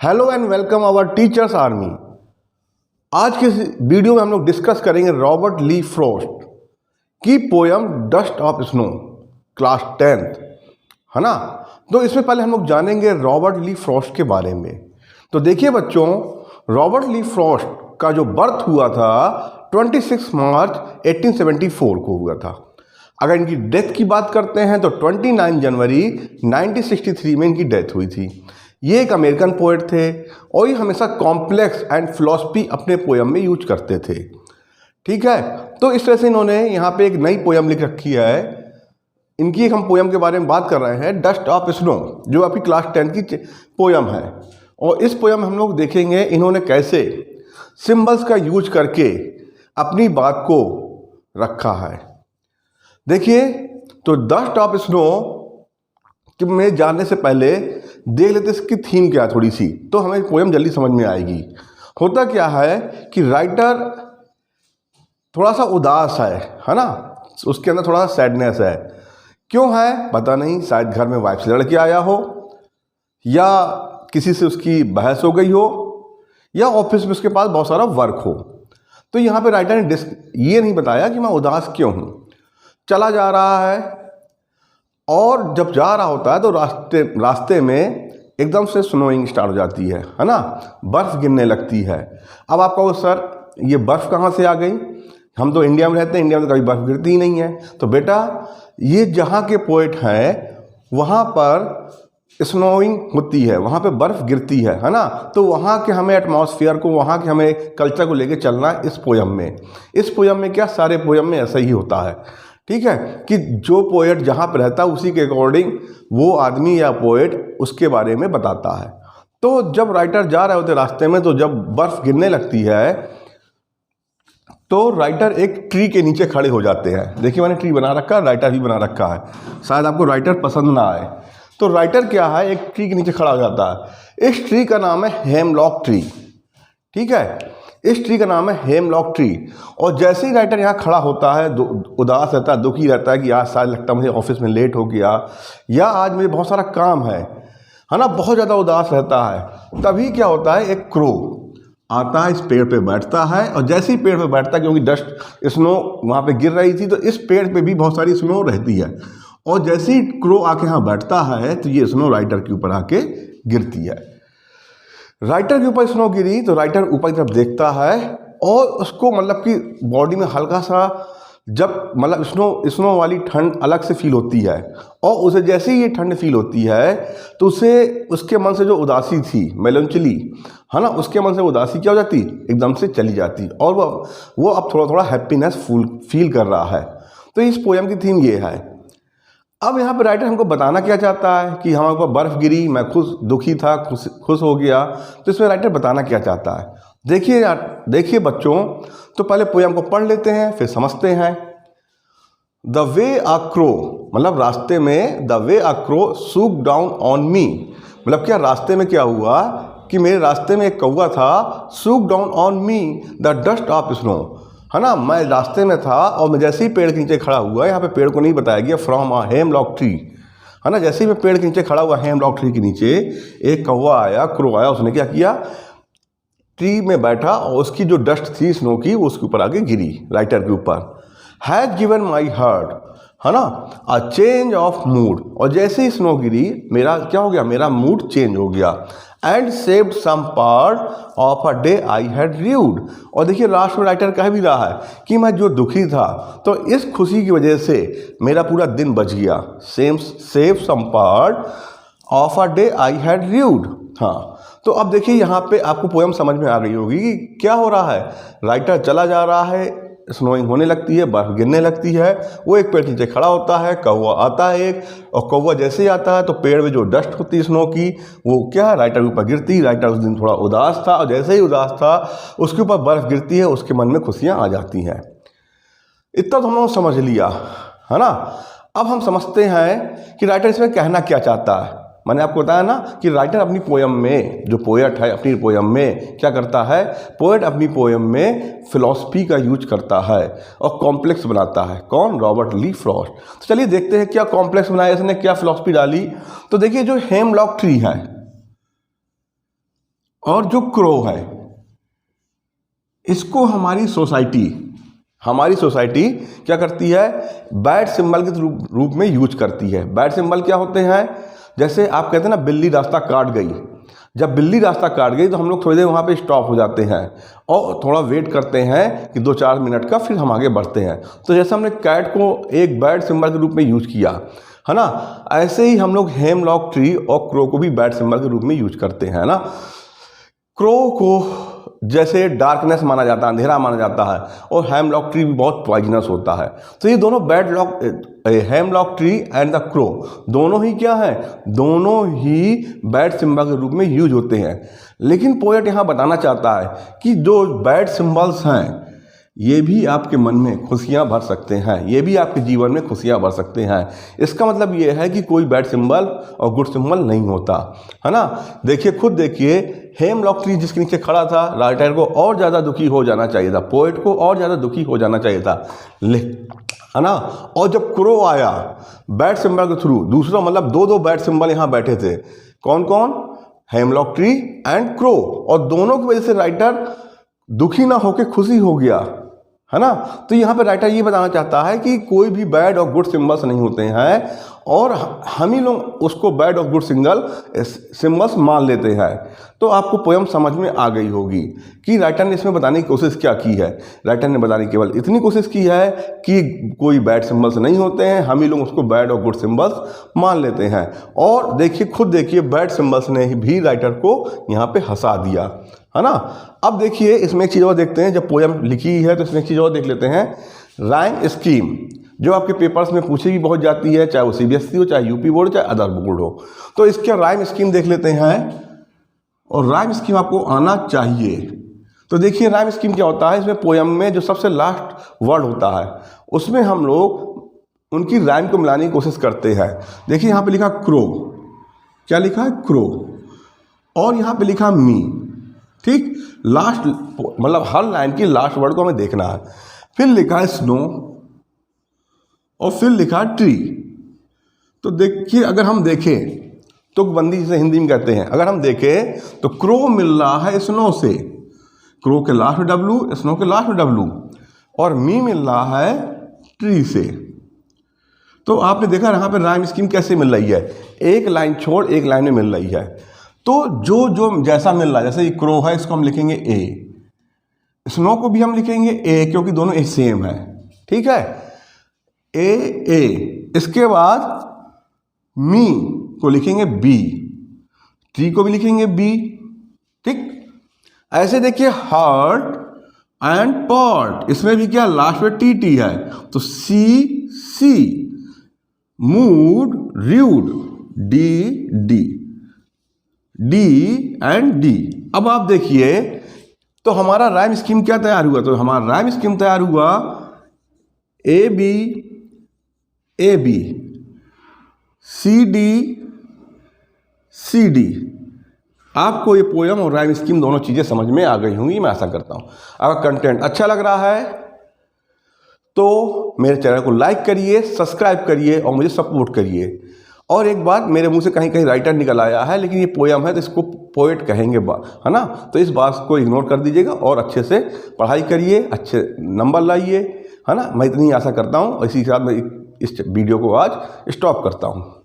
Hello and welcome our teachers army. आज के इस वीडियो में हम लोग डिस्कस करेंगे रॉबर्ट ली फ्रॉस्ट की poem dust of snow, class 10th, है ना। तो इसमें पहले हम लोग जानेंगे रॉबर्ट ली फ्रॉस्ट के बारे में। तो देखिए बच्चों, रॉबर्ट ली फ्रॉस्ट का जो बर्थ हुआ था 26 मार्च 1874 को हुआ था। अगर इनकी डेथ की बात करते हैं तो 29 जनवरी 1963 में इनकी डेथ हुई थी। ये एक अमेरिकन पोएट थे और ये हमेशा कॉम्प्लेक्स एंड फिलॉसफी अपने पोयम में यूज करते थे। ठीक है, तो इस तरह से इन्होंने यहाँ पे एक नई पोयम लिख रखी है। इनकी एक हम पोयम के बारे में बात कर रहे हैं, डस्ट ऑफ स्नो, जो आपकी क्लास 10 की पोयम है। और इस पोयम में हम लोग देखेंगे इन्होंने कैसे सिंबल्स का यूज करके अपनी बात को रखा है। देखिए, तो डस्ट ऑफ स्नो में जानने से पहले देख लेते इसकी थीम क्या है थोड़ी सी, तो हमें पोयम जल्दी समझ में आएगी। होता क्या है कि राइटर थोड़ा सा उदास है ना, उसके अंदर थोड़ा सा सैडनेस है। क्यों है पता नहीं, शायद घर में वाइफ से लड़ के आया हो, या किसी से उसकी बहस हो गई हो, या ऑफिस में उसके पास बहुत सारा वर्क हो। तो यहाँ पे राइटर ने ये नहीं बताया कि मैं उदास क्यों हूँ। चला जा रहा है और जब जा रहा होता है तो रास्ते में एकदम से स्नोइंग स्टार्ट हो जाती है ना, बर्फ़ गिरने लगती है। अब आप कहो सर ये बर्फ़ कहाँ से आ गई, हम तो इंडिया में रहते हैं, इंडिया में तो कभी बर्फ़ गिरती ही नहीं है। तो बेटा, ये जहाँ के पोएट हैं वहाँ पर स्नोइंग होती है, वहाँ पे बर्फ़ गिरती है ना। तो वहाँ के हमें एटमॉस्फेयर को, वहाँ के हमें कल्चर को लेके चलना है इस पोयम में। इस पोयम में क्या, सारे पोयम में ऐसा ही होता है। ठीक है, कि जो पोएट जहाँ पर रहता है उसी के अकॉर्डिंग वो आदमी या पोएट उसके बारे में बताता है। तो जब राइटर जा रहे होते रास्ते में, तो जब बर्फ़ गिरने लगती है तो राइटर एक ट्री के नीचे खड़े हो जाते हैं। देखिए, मैंने ट्री बना रखा है, राइटर भी बना रखा है, शायद आपको राइटर पसंद ना आए। तो राइटर क्या है, एक ट्री के नीचे खड़ा हो जाता है। इस ट्री का नाम है हेमलॉक ट्री। ठीक है, इस ट्री का नाम है हेमलॉक ट्री। और जैसे ही राइटर यहाँ खड़ा होता है, उदास रहता है, दुखी रहता है कि आज शायद लगता है मुझे ऑफिस में लेट हो गया, या आज मुझे बहुत सारा काम है ना, बहुत ज़्यादा उदास रहता है। तभी क्या होता है, एक क्रो आता है, इस पेड़ पे बैठता है। और जैसे ही पेड़ पे बैठता है, क्योंकि डस्ट स्नो वहाँ पे गिर रही थी, तो इस पेड़ पे भी बहुत सारी स्नो रहती है। और जैसे ही क्रो आके यहाँ बैठता है तो ये स्नो राइटर के ऊपर आके गिरती है। राइटर के ऊपर स्नो गिरी तो राइटर ऊपर की तरफ देखता है और उसको मतलब कि बॉडी में हल्का सा, जब मतलब स्नो वाली ठंड अलग से फील होती है, और उसे जैसे ही ये ठंड फील होती है तो उसे उसके मन से जो उदासी थी, मेलंचली, है ना, उसके मन से उदासी क्या हो जाती, एकदम से चली जाती, और वो अब थोड़ा थोड़ा हैप्पीनेस फील कर रहा है। तो इस पोयम की थीम ये है। अब यहाँ पे राइटर हमको बताना क्या चाहता है कि हमारे ऊपर बर्फ़ गिरी, मैं दुखी था, खुश हो गया। तो इसमें राइटर बताना क्या चाहता है, देखिए यार, देखिए बच्चों, तो पहले पोयम को पढ़ लेते हैं फिर समझते हैं। द वे आ क्रो, मतलब रास्ते में, the way a crow shook down on me, मतलब क्या रास्ते में क्या हुआ कि मेरे रास्ते में एक कौवा था, shook down on me the dust of snow, है ना। मैं रास्ते में था और मैं जैसे ही पेड़ के नीचे खड़ा हुआ, यहाँ पे पेड़ को नहीं बताया गया, फ्रॉम अ हेमलॉक ट्री, है ना। जैसे ही मैं पेड़ के नीचे खड़ा हुआ, हेमलॉक ट्री के नीचे, एक कौवा आया, क्रो आया, उसने क्या किया, ट्री में बैठा और उसकी जो डस्ट थी स्नो की वो उसके ऊपर आके गिरी, राइटर के ऊपर। हैज़ गिवन माई हार्ट, है ना, अ चेंज ऑफ मूड, और जैसे ही स्नो गिरी मेरा क्या हो गया, मेरा मूड चेंज हो गया। And saved some part of a day I had rued, और देखिए लास्ट में राइटर कह भी रहा है कि मैं जो दुखी था तो इस खुशी की वजह से मेरा पूरा दिन बच गया। Save some part of a day I had rued. हाँ, तो अब देखिए यहाँ पे आपको पोयम समझ में आ गई होगी कि क्या हो रहा है। राइटर चला जा रहा है, स्नोइंग होने लगती है, बर्फ़ गिरने लगती है, वो एक पेड़ के नीचे खड़ा होता है, कौवा आता है एक, और कौवा जैसे ही आता है तो पेड़ में जो डस्ट होती है स्नो की, वो क्या है, राइटर के ऊपर गिरती। राइटर उस दिन थोड़ा उदास था, और जैसे ही उदास था उसके ऊपर बर्फ़ गिरती है, उसके मन में खुशियाँ आ जाती हैं। इतना तो हम लोग समझ लिया, है ना। अब हम समझते हैं कि राइटर इसमें कहना क्या चाहता है। मैंने आपको बताया ना कि राइटर अपनी पोयम में, जो पोएट है अपनी पोयम में क्या करता है, पोएट अपनी पोयम में फिलॉसफी का यूज करता है और कॉम्प्लेक्स बनाता है। कौन, रॉबर्ट ली फ्रॉस्ट। तो चलिए देखते हैं क्या कॉम्प्लेक्स बनाया इसने, क्या फिलॉसफी डाली। तो देखिए, जो हेमलॉक ट्री है, और जो क्रो है, इसको हमारी सोसाइटी क्या करती है, बैड सिंबल के रूप में यूज करती है। बैड सिंबल क्या होते हैं, जैसे आप कहते हैं ना बिल्ली रास्ता काट गई। जब बिल्ली रास्ता काट गई तो हम लोग थोड़ी देर वहाँ पे स्टॉप हो जाते हैं और थोड़ा वेट करते हैं कि 2-4 मिनट का, फिर हम आगे बढ़ते हैं। तो जैसे हमने कैट को एक बैड सिंबल के रूप में यूज किया है ना, ऐसे ही हम लोग हेमलॉक ट्री और क्रो को भी बैड सिंबल के रूप में यूज करते हैं ना। क्रो को जैसे डार्कनेस माना जाता है, अंधेरा माना जाता है, और हेमलॉक ट्री भी बहुत पॉइजनस होता है। तो ये दोनों hemlock tree and the crow दोनों ही क्या है, दोनों ही बैड सिंबल के रूप में यूज होते हैं। लेकिन पोएट यहाँ बताना चाहता है कि जो बैड सिंबल्स हैं ये भी आपके मन में खुशियाँ भर सकते हैं, ये भी आपके जीवन में खुशियाँ भर सकते हैं। इसका मतलब ये है कि कोई बैड सिंबल और गुड सिंबल नहीं होता, है ना। देखिए, खुद देखिए, हेमलॉक ट्री जिसके नीचे खड़ा था, राइटर को और ज़्यादा दुखी हो जाना चाहिए था, पोएट को और ज़्यादा दुखी हो जाना चाहिए था, है ना। और जब क्रो आया बैड सिंबल के थ्रू, दूसरा मतलब दो बैड सिंबल यहाँ बैठे थे, कौन कौन, हेमलॉक ट्री एंड क्रो, और दोनों की वजह से राइटर दुखी ना होकर खुशी हो गया, है ना। तो यहाँ पे राइटर ये बताना चाहता है कि कोई भी बैड और गुड सिंबल्स नहीं होते हैं, और हम ही लोग उसको बैड और गुड सिंबल्स मान लेते हैं। तो आपको पोयम समझ में आ गई होगी कि राइटर ने इसमें बताने की कोशिश क्या की है। राइटर ने बताने की केवल इतनी कोशिश की है कि कोई बैड सिंबल्स नहीं होते हैं, हम ही लोग उसको बैड और गुड सिंबल्स मान लेते हैं। और देखिए, खुद देखिए, बैड सिंबल्स ने भी राइटर को यहाँ पे हंसा दिया, है ना। अब देखिए, इसमें एक चीज़ और देखते हैं, जब पोयम लिखी है तो इसमें एक चीज़ और देख लेते हैं, राइम स्कीम, जो आपके पेपर्स में पूछी भी बहुत जाती है, चाहे वो CBSE हो, चाहे यूपी बोर्ड, चाहे अदर बोर्ड हो। तो इसके राइम स्कीम देख लेते हैं, और राइम स्कीम आपको आना चाहिए। तो देखिए, राइम स्कीम क्या होता है, इसमें पोयम में जो सबसे लास्ट वर्ड होता है उसमें हम लोग उनकी राइम को मिलाने की कोशिश करते हैं। देखिए, यहाँ पे लिखा क्रो, क्या लिखा है, क्रो, और यहाँ पे लिखा मी, ठीक। लास्ट मतलब हर लाइन की लास्ट वर्ड को हमें देखना है। फिर लिखा है स्नो, और फिर लिखा है ट्री। तो देखिए, अगर हम देखें तो बंदी जिसे हिंदी में कहते हैं, अगर हम देखें तो क्रो मिल रहा है स्नो से, क्रो के लास्ट में W, स्नो के लास्ट में W, और मी मिल रहा है ट्री से। तो आपने देखा यहाँ पे राइम स्कीम कैसे मिल रही है, एक लाइन छोड़ एक लाइन में मिल रही है। तो जो जैसा मिल रहा है, जैसे ये क्रो है, इसको हम लिखेंगे A, स्नो को भी हम लिखेंगे A, क्योंकि दोनों एक सेम है, ठीक है, A। इसके बाद मी को लिखेंगे B, ट्री को भी लिखेंगे B, ठीक। ऐसे देखिए, हार्ट एंड पॉट, इसमें भी क्या लास्ट में TT है, तो C, mood, rude, D and D। अब आप देखिए, तो हमारा राइम स्कीम क्या तैयार हुआ, तो हमारा राइम स्कीम तैयार हुआ AB, CD। आपको ये पोयम और राइम स्कीम दोनों चीज़ें समझ में आ गई होंगी, मैं आशा करता हूँ। अगर कंटेंट अच्छा लग रहा है तो मेरे चैनल को लाइक करिए, सब्सक्राइब करिए और मुझे सपोर्ट करिए। और एक बात, मेरे मुंह से कहीं कहीं राइटर निकल आया है, लेकिन ये पोयम है तो इसको पोएट कहेंगे, है ना। तो इस बात को इग्नोर कर दीजिएगा और अच्छे से पढ़ाई करिए, अच्छे नंबर लाइए, है ना। मैं इतनी आशा करता हूँ। इसी के साथ मैं इस वीडियो को आज स्टॉप करता हूँ।